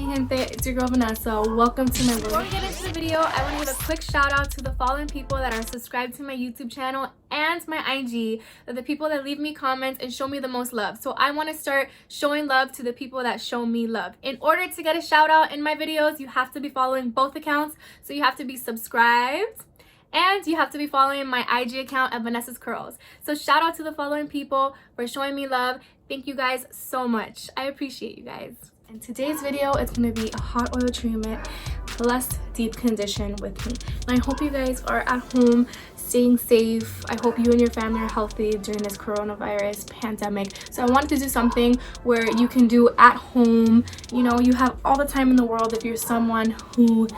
gente, it's your girl Vanessa. Welcome to my vlog. Before we get into the video, I want to give a quick shout out to the following people that are subscribed to my YouTube channel and my IG. They're the people that leave me comments and show me the most love. So I want to start showing love to the people that show me love. In order to get a shout out in my videos, you have to be following both accounts. So you have to be subscribed and you have to be following my IG account at Vanessa's Curls. So shout out to the following people for showing me love. Thank you guys so much. I appreciate you guys. In today's video, it's going to be a hot oil treatment plus deep condition with me. And I hope you guys are at home staying safe. I hope you and your family are healthy during this coronavirus pandemic. So I wanted to do something where you can do at home. You know, you have all the time in the world if you're someone who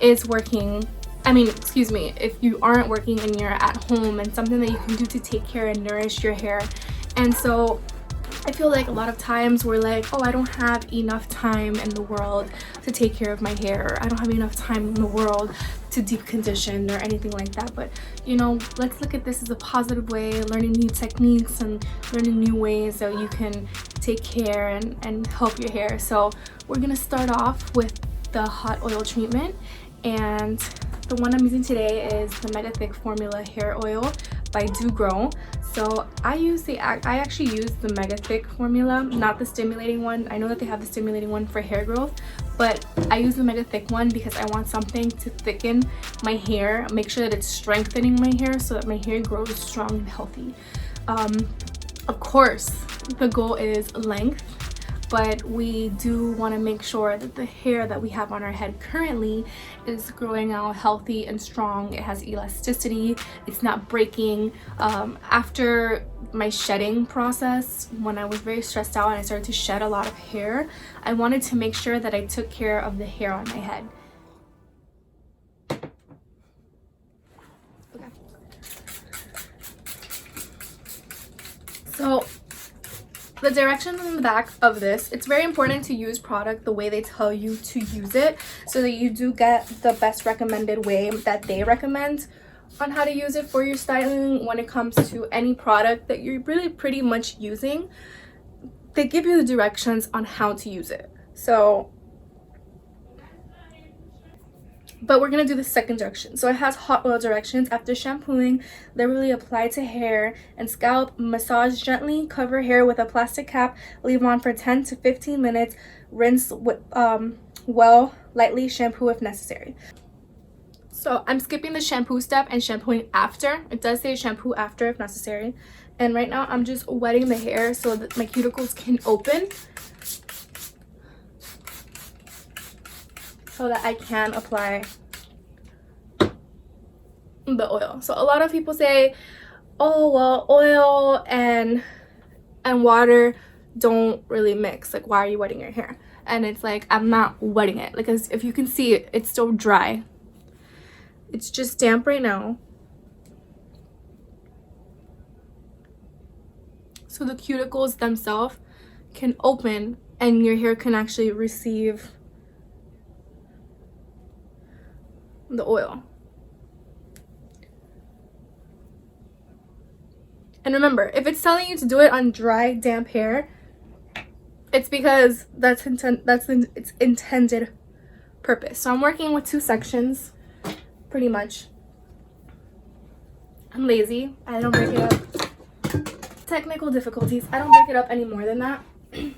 is working. If you aren't working and you're at home, and something that you can do to take care and nourish your hair. And so I feel like a lot of times we're like, oh, I don't have enough time in the world to take care of my hair. I don't have enough time in the world to deep condition or anything like that. But you know, let's look at this as a positive way, learning new techniques and learning new ways that you can take care and help your hair. So we're gonna start off with the hot oil treatment, and the one I'm using today is the Mega Thick Formula Hair Oil by Gro. So I actually use the Mega Thick formula, not the stimulating one. I know that they have the stimulating one for hair growth, but I use the Mega Thick one because I want something to thicken my hair, make sure that it's strengthening my hair so that my hair grows strong and healthy. Of course, the goal is length, but we do want to make sure that the hair that we have on our head currently is growing out healthy and strong. It has elasticity, it's not breaking. After my shedding process, when I was very stressed out and I started to shed a lot of hair, I wanted to make sure that I took care of the hair on my head. Okay. So the directions in the back of this, it's very important to use product the way they tell you to use it so that you do get the best recommended way that they recommend on how to use it for your styling. When it comes to any product that you're really pretty much using, they give you the directions on how to use it. But we're going to do the second direction. So it has hot oil directions. After shampooing, liberally apply to hair and scalp. Massage gently. Cover hair with a plastic cap. Leave on for 10 to 15 minutes. Rinse with, lightly. Shampoo if necessary. So I'm skipping the shampoo step and shampooing after. It does say shampoo after if necessary. And right now I'm just wetting the hair so that my cuticles can open, so that I can apply the oil. So a lot of people say, oh well, oil and water don't really mix, like why are you wetting your hair? And it's like, I'm not wetting it, like, as if you can see, it's still dry. It's just damp right now, so the cuticles themselves can open and your hair can actually receive the oil. And remember, if it's telling you to do it on dry, damp hair, it's because that's its intended purpose. So I'm working with two sections, pretty much. I'm lazy. I don't break it up. Technical difficulties. I don't break it up any more than that. And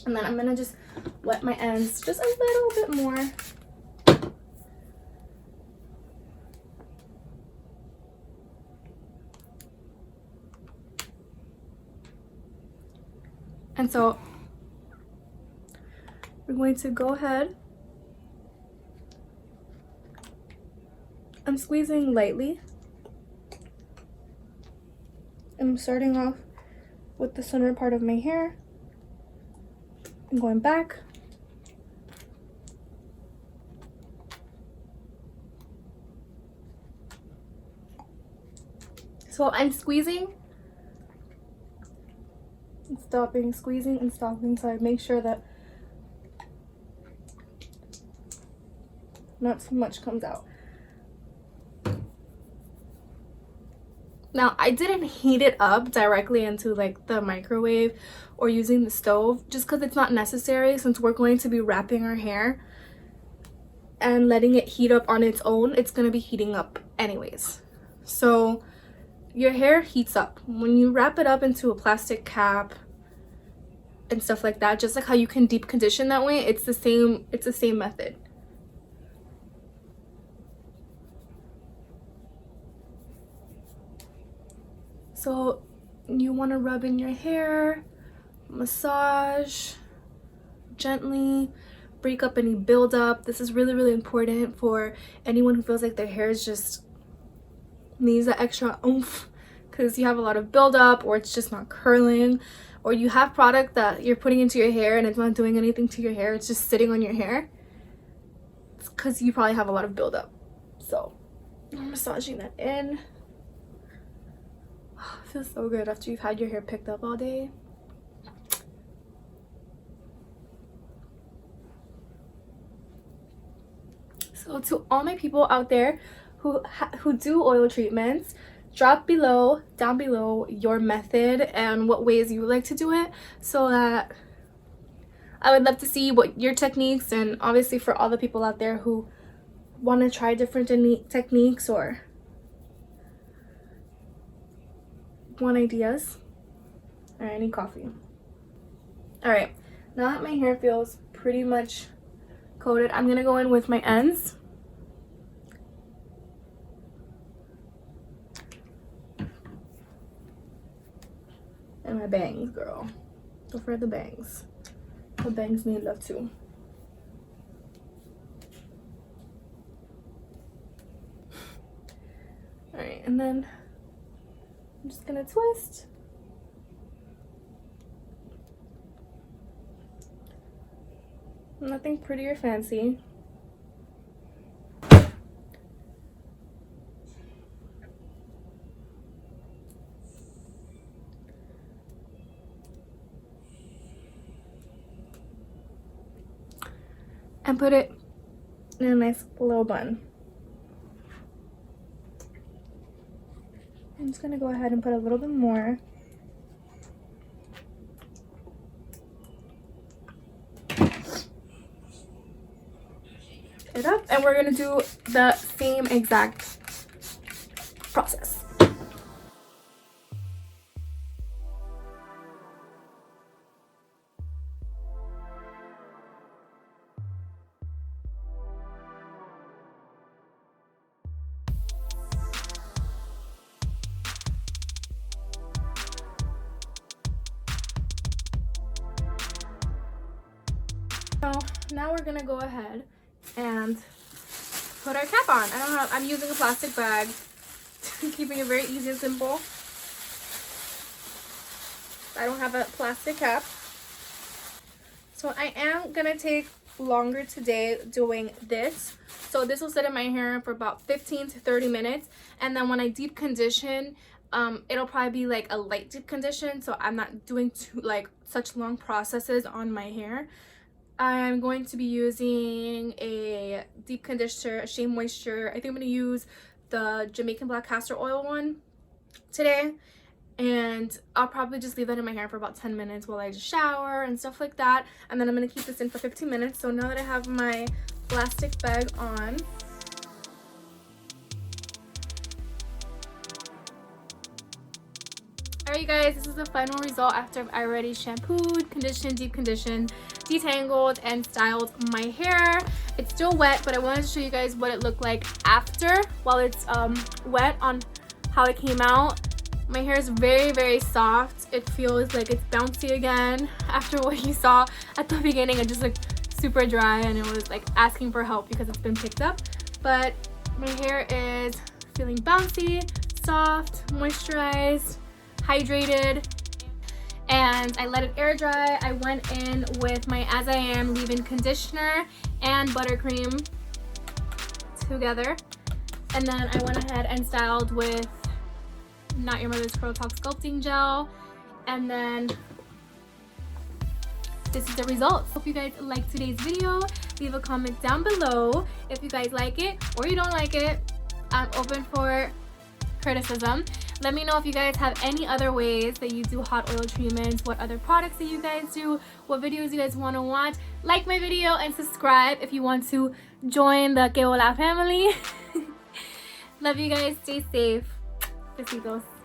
then I'm gonna just wet my ends just a little bit more. And so we're going to go ahead. I'm squeezing lightly. I'm starting off with the center part of my hair and going back. So I'm squeezing and stopping, squeezing and stopping, so I make sure that not too much comes out. Now, I didn't heat it up directly into like the microwave or using the stove, just because it's not necessary since we're going to be wrapping our hair and letting it heat up on its own. It's going to be heating up anyways. So your hair heats up. When you wrap it up into a plastic cap and stuff like that, just like how you can deep condition that way, it's the same method. So you want to rub in your hair, massage gently, break up any buildup. This is really, really important for anyone who feels like their hair is just needs that extra oomph because you have a lot of buildup, or it's just not curling, or you have product that you're putting into your hair and it's not doing anything to your hair, it's just sitting on your hair. It's because you probably have a lot of buildup. So I'm massaging that in. It feels so good after you've had your hair picked up all day. So to all my people out there who do oil treatments, drop down below your method and what ways you would like to do it, so that I would love to see what your techniques, and obviously for all the people out there who want to try different techniques or want ideas. Alright, I need coffee. Alright, now that my hair feels pretty much coated, I'm gonna go in with my ends. And my bangs, girl. Don't forget the bangs. The bangs need love too. Alright, and then I'm just gonna twist. Nothing pretty or fancy. And put it in a nice little bun. I'm just gonna go ahead and put a little bit more. It up, and we're gonna do the same exact process. So now we're gonna go ahead and put our cap on. I'm using a plastic bag, keeping it very easy and simple. I don't have a plastic cap. So I am gonna take longer today doing this. So this will sit in my hair for about 15 to 30 minutes. And then when I deep condition, it'll probably be like a light deep condition. So I'm not doing such long processes on my hair. I'm going to be using a deep conditioner, a Shea Moisture. I think I'm going to use the Jamaican black castor oil one today. And I'll probably just leave that in my hair for about 10 minutes while I just shower and stuff like that. And then I'm going to keep this in for 15 minutes. So now that I have my plastic bag on, alright you guys, this is the final result after I've already shampooed, conditioned, deep conditioned, detangled, and styled my hair. It's still wet, but I wanted to show you guys what it looked like after, while it's wet, on how it came out. My hair is very, very soft. It feels like it's bouncy again after what you saw at the beginning. It just looked super dry and it was like asking for help because it's been picked up. But my hair is feeling bouncy, soft, moisturized, hydrated, and I let it air dry. I went in with my As I Am leave-in conditioner and buttercream together, and then I went ahead and styled with Not Your Mother's Curl Talk Sculpting Gel, and then this is the result. Hope you guys liked today's video. Leave a comment down below if you guys like it or you don't like it. I'm open for criticism. Let me know if you guys have any other ways that you do hot oil treatments, what other products that you guys do, what videos you guys want to watch. Like my video and subscribe if you want to join the Que Hola family. Love you guys. Stay safe. Besitos.